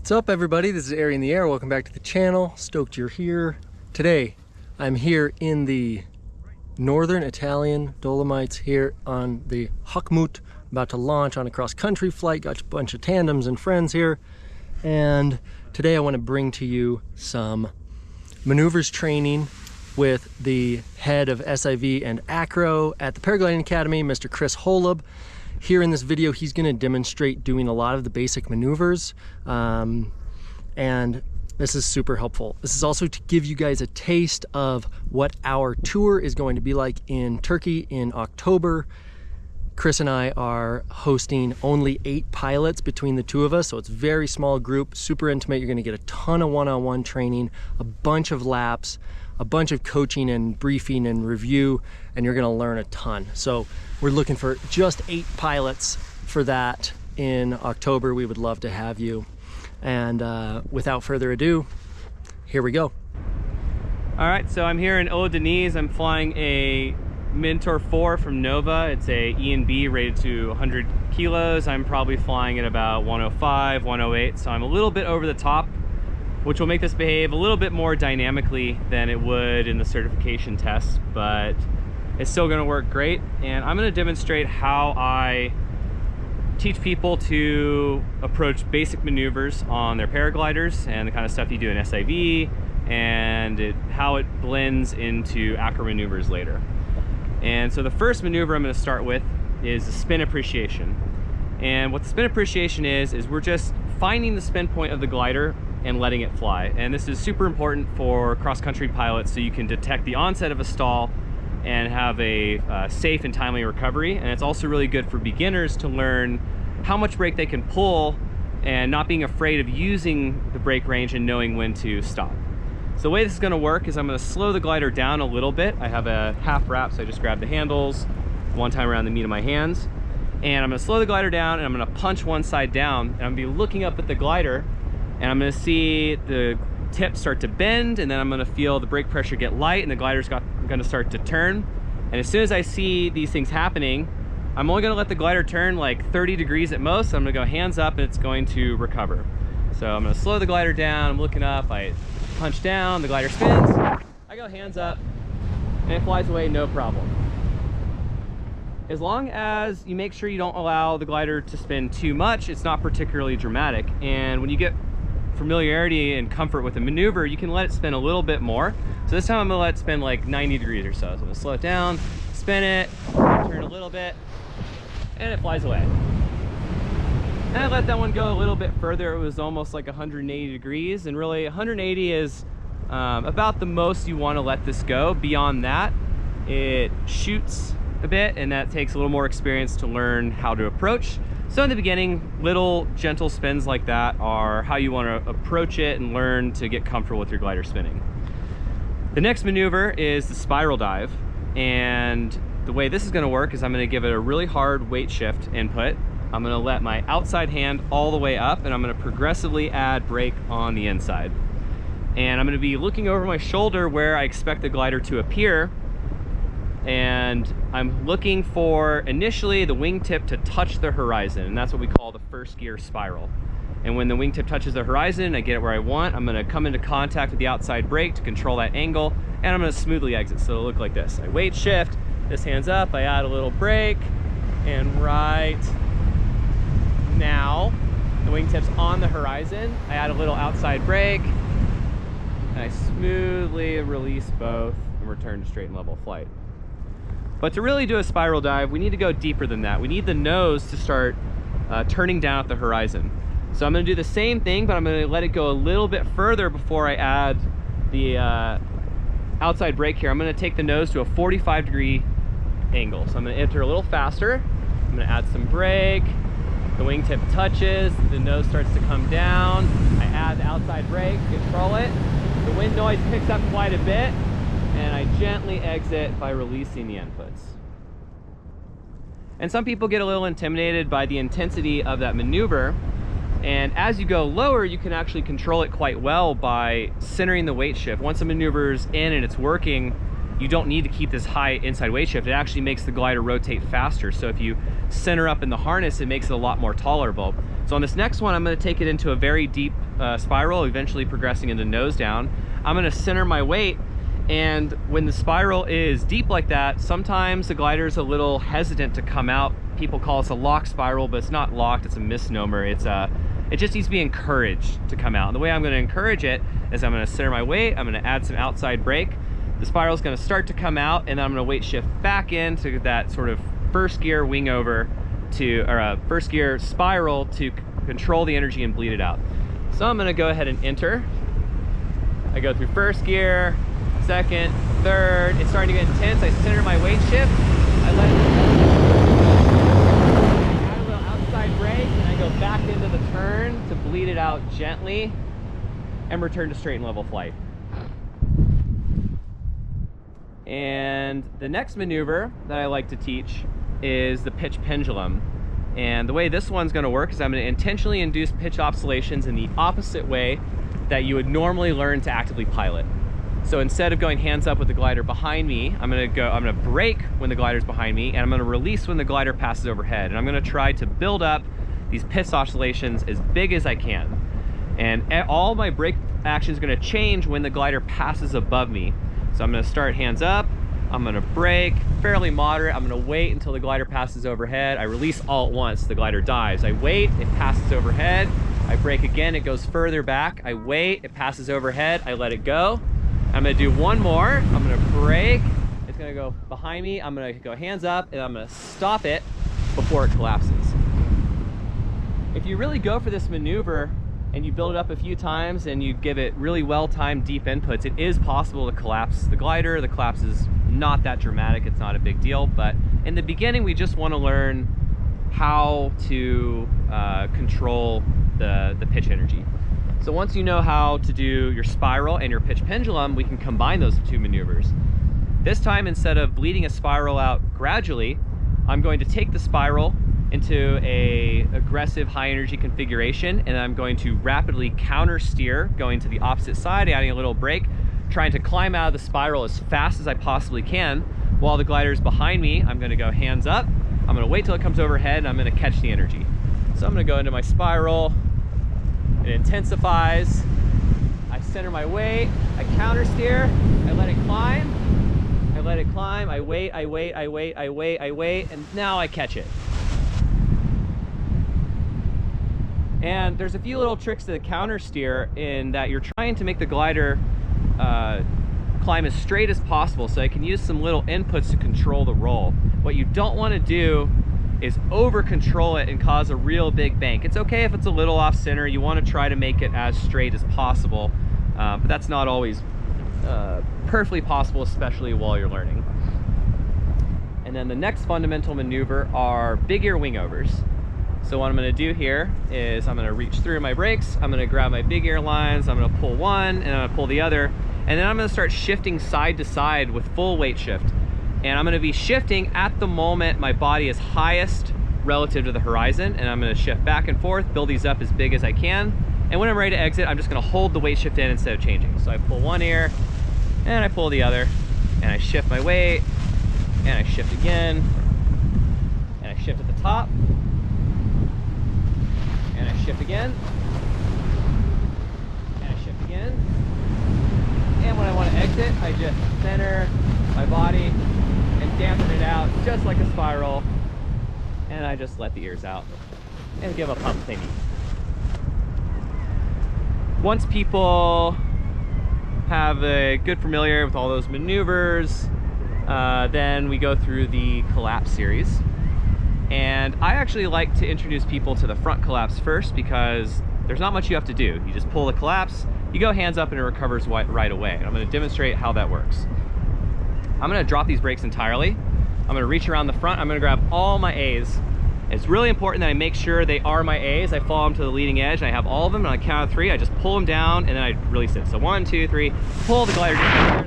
What's up, everybody? This is Ari in the Air. Welcome back to the channel. Stoked you're here. Today, I'm here in the northern Italian Dolomites here on the Hochmut, about to launch on a cross-country flight. Got a bunch of tandems and friends here. And today I want to bring to you some maneuvers training with the head of SIV and Acro at the Paragliding Academy, Mr. Kris Holub. Here in this video, he's going to demonstrate doing a lot of the basic maneuvers, and this is super helpful. This is also to give you guys a taste of what our tour is going to be like in Turkey in October. Kris and I are hosting only 8 pilots between the two of us, so it's a very small group, super intimate. You're going to get a ton of one-on-one training, a bunch of laps, a bunch of coaching and briefing and review, and you're going to learn a ton. So we're looking for just 8 pilots for that in October. We would love to have you. And without further ado, here we go. All right, so I'm here in Ölüdeniz. I'm flying a Mentor 4 from Nova. It's a E&B rated to 100 kilos. I'm probably flying at about 105, 108, so I'm a little bit over the top, which will make this behave a little bit more dynamically than it would in the certification test, but it's still gonna work great. And I'm gonna demonstrate how I teach people to approach basic maneuvers on their paragliders and the kind of stuff you do in SIV and how it blends into acro maneuvers later. And so the first maneuver I'm gonna start with is the spin appreciation. And what the spin appreciation is we're just finding the spin point of the glider and letting it fly. And this is super important for cross-country pilots so you can detect the onset of a stall and have a safe and timely recovery. And it's also really good for beginners to learn how much brake they can pull and not being afraid of using the brake range and knowing when to stop. So the way this is gonna work is I'm gonna slow the glider down a little bit. I have a half wrap, so I just grab the handles one time around the meat of my hands. And I'm gonna slow the glider down and I'm gonna punch one side down, and I'm gonna be looking up at the glider, and I'm gonna see the tip start to bend, and then I'm gonna feel the brake pressure get light and the glider's gonna start to turn. And as soon as I see these things happening, I'm only gonna let the glider turn like 30 degrees at most. So I'm gonna go hands up and it's going to recover. So I'm gonna slow the glider down, I'm looking up, I punch down, the glider spins, I go hands up, and it flies away no problem. As long as you make sure you don't allow the glider to spin too much, it's not particularly dramatic. And when you get familiarity and comfort with the maneuver, you can let it spin a little bit more. So this time I'm gonna let it spin like 90 degrees or so. So I'm gonna slow it down, spin it, turn a little bit, and it flies away. And I let that one go a little bit further. It was almost like 180 degrees, and really 180 is about the most you want to let this go. Beyond that, it shoots a bit, and that takes a little more experience to learn how to approach. So in the beginning, little gentle spins like that are how you want to approach it and learn to get comfortable with your glider spinning. The next maneuver is the spiral dive, and the way this is going to work is I'm going to give it a really hard weight shift input. I'm going to let my outside hand all the way up, and I'm going to progressively add brake on the inside. And I'm going to be looking over my shoulder where I expect the glider to appear, and I'm looking for initially the wingtip to touch the horizon, and that's what we call the first gear spiral. And when the wingtip touches the horizon, I get it where I want, I'm going to come into contact with the outside brake to control that angle, and I'm going to smoothly exit. So it'll look like this. I weight shift, this hand's up, I add a little brake, and right now the wingtip's on the horizon. I add a little outside brake, and I smoothly release both and return to straight and level flight. But to really do a spiral dive, we need to go deeper than that. We need the nose to start turning down at the horizon. So I'm going to do the same thing, but I'm going to let it go a little bit further before I add the outside brake here. I'm going to take the nose to a 45-degree angle. So I'm going to enter a little faster. I'm going to add some brake. The wingtip touches, the nose starts to come down. I add the outside brake, control it. The wind noise picks up quite a bit, and I gently exit by releasing the inputs. And some people get a little intimidated by the intensity of that maneuver, and as you go lower, you can actually control it quite well by centering the weight shift. Once the maneuver's in and it's working, you don't need to keep this high inside weight shift. It actually makes the glider rotate faster. So if you center up in the harness, it makes it a lot more tolerable. So on this next one, I'm going to take it into a very deep spiral, eventually progressing into nose down. I'm going to center my weight, and when the spiral is deep like that, sometimes the glider is a little hesitant to come out. People call this a lock spiral, but it's not locked, it's a misnomer. It just needs to be encouraged to come out. And the way I'm going to encourage it is I'm going to center my weight, I'm going to add some outside brake. The spiral is going to start to come out, and then I'm going to weight shift back into that sort of first gear wing over to, or first gear spiral to control the energy and bleed it out. So I'm going to go ahead and enter. I go through first gear, second, third. It's starting to get intense. I center my weight shift. I let it add a little outside brake, and I go back into the turn to bleed it out gently and return to straight and level flight. And the next maneuver that I like to teach is the pitch pendulum. And the way this one's going to work is I'm going to intentionally induce pitch oscillations in the opposite way that you would normally learn to actively pilot. So instead of going hands up with the glider behind me, I'm going to brake when the glider's behind me, and I'm going to release when the glider passes overhead. And I'm going to try to build up these pitch oscillations as big as I can. And all my brake action is going to change when the glider passes above me. So I'm going to start hands up, I'm going to brake, fairly moderate, I'm going to wait until the glider passes overhead. I release all at once, the glider dives. I wait, it passes overhead, I brake again, it goes further back, I wait, it passes overhead, I let it go. I'm going to do one more, I'm going to brake, it's going to go behind me, I'm going to go hands up, and I'm going to stop it before it collapses. If you really go for this maneuver, and you build it up a few times and you give it really well-timed deep inputs, it is possible to collapse the glider. The collapse is not that dramatic, it's not a big deal, but in the beginning we just want to learn how to control the pitch energy. So once you know how to do your spiral and your pitch pendulum, we can combine those two maneuvers. This time, instead of bleeding a spiral out gradually, I'm going to take the spiral into a aggressive high energy configuration, and I'm going to rapidly counter steer, going to the opposite side, adding a little brake, trying to climb out of the spiral as fast as I possibly can. While the glider is behind me, I'm going to go hands up, I'm going to wait till it comes overhead, and I'm going to catch the energy. So I'm going to go into my spiral, it intensifies, I center my weight, I counter steer, I let it climb, I wait, and now I catch it. And there's a few little tricks to the counter steer in that you're trying to make the glider climb as straight as possible, so I can use some little inputs to control the roll. What you don't want to do is over control it and cause a real big bank. It's okay if it's a little off center, you want to try to make it as straight as possible, but that's not always perfectly possible, especially while you're learning. And then the next fundamental maneuver are big ear wingovers. So what I'm going to do here is I'm going to reach through my brakes, I'm going to grab my big ear lines, I'm going to pull one and I'm going to pull the other, and then I'm going to start shifting side to side with full weight shift. And I'm going to be shifting at the moment my body is highest relative to the horizon, and I'm going to shift back and forth, build these up as big as I can, and when I'm ready to exit, I'm just going to hold the weight shift in instead of changing. So I pull one ear and I pull the other, and I shift my weight, and I shift again, and I shift at the top, and I shift again, and I shift again, and when I want to exit, I just center my body and dampen it out just like a spiral, and I just let the ears out and give a pump if they need. Once people have a good familiar with all those maneuvers, then we go through the collapse series. And I actually like to introduce people to the front collapse first, because there's not much you have to do. You just pull the collapse, you go hands up, and it recovers right away. And I'm going to demonstrate how that works. I'm going to drop these brakes entirely. I'm going to reach around the front. I'm going to grab all my A's. It's really important that I make sure they are my A's. I follow them to the leading edge, and I have all of them. And on the count of 3, I just pull them down, and then I release it. So 1, 2, 3, pull the glider down,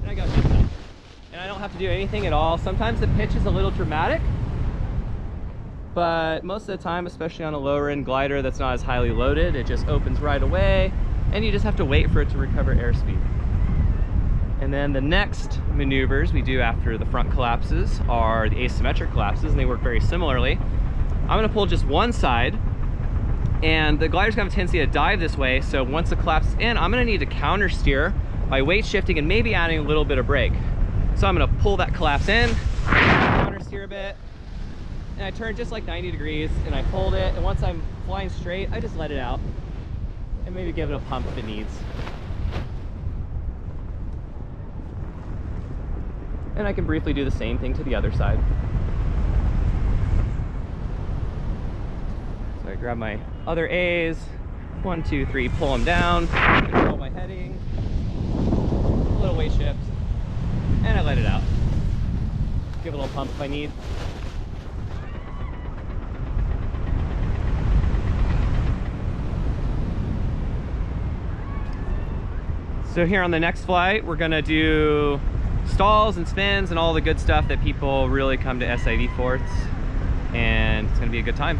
and I go hands up. And I don't have to do anything at all. Sometimes the pitch is a little dramatic, but most of the time, especially on a lower end glider that's not as highly loaded, it just opens right away, and you just have to wait for it to recover airspeed. And then the next maneuvers we do after the front collapses are the asymmetric collapses, and they work very similarly. I'm going to pull just one side, And the glider's gonna have a tendency to dive this way, so once the collapse is in, I'm gonna need to counter steer by weight shifting and maybe adding a little bit of brake. So I'm gonna pull that collapse in, counter steer a bit, and I turn just like 90 degrees and I hold it, and once I'm flying straight, I just let it out and maybe give it a pump if it needs. And I can briefly do the same thing to the other side. So I grab my other A's, 1, 2, 3, pull them down, control my heading, a little weight shift, and I let it out. Give it a little pump if I need. So here on the next flight, we're gonna do stalls and spins and all the good stuff that people really come to SIV for, and it's gonna be a good time.